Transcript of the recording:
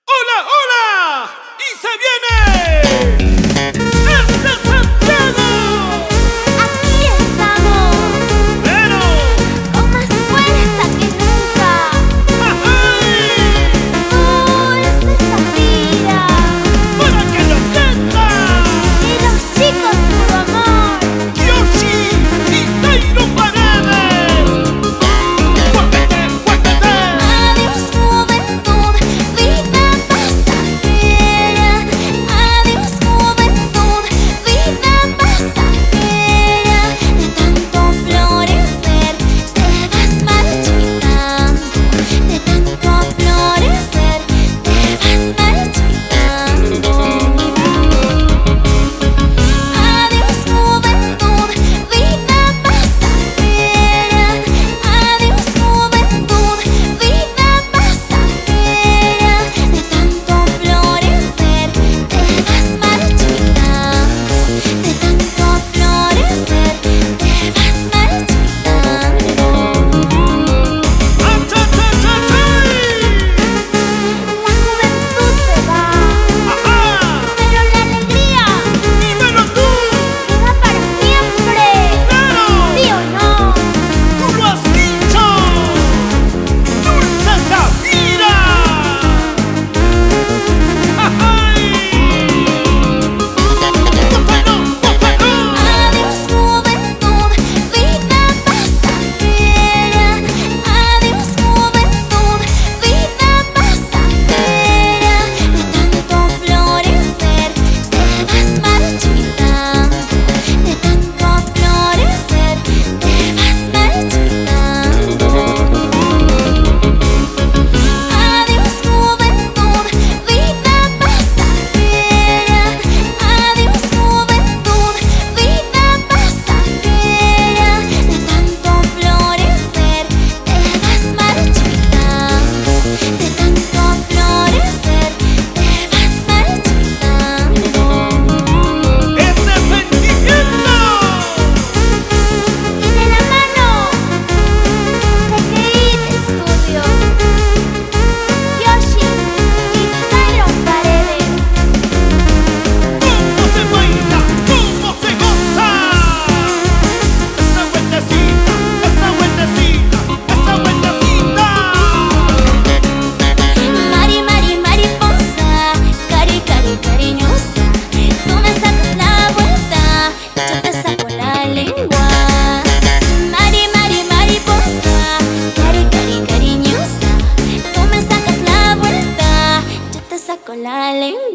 ¡Hola, hola! ¡Y se viene! ¡Este Santiago! Aquí estamos, ¡Pero! con más fuerza que nunca. ¡Ay! Dulce Zafira ¡Para que lo sientan! y los chicos puro amor. ¡Yoshi y Jairo Paredes! ¡Muévete, muévete! Adiós juventud, vida pasajera. Adiós juventud, vida pasajera. De tanto florecer te vas marchitando. De tanto florecer te vas marchitando. Adiós juventud, vida pasajera. Adiós juventud, vida pasajera. De tanto florecer te vas marchitando. De tanto florecer te vas marchitando. ¡Achachachachaí! La juventud se va, ¡Ajá! pero la alegría ¡Dímelo tú! queda para siempre. ¡Claro! ¿Sí o no? ¡Tú lo has dicho! ¡Dulce Zafira! ¡Ay! ¡Bótalo, bótalo! Adiós juventud, vida pasajera. Adiós juventud, vida pasajera. De tanto florecer te vas marchitando. De tanto florecer te vas marchitando. Adiós juventud, vida pasajera. Adiós juventud, vida pasajera. De tanto florecer te vas marchitando. De tanto florecer te vas marchitando. ¡Ese sentimiento! Tiene la mano de Kate Studio, Yoshi y Jairo Paredes. ¿Cómo se baila? ¿Cómo se goza? Esa vueltecita, esa vueltecita, esa vueltecita. Mari, Mari, mariposa, cari, cari, cariñosa. Tú me sacas la vuelta, yo te saco la lengua. Mari, Mari, mariposa, cari, cari, cariñosa. Tú me sacas la vuelta, yo te saco la lengua.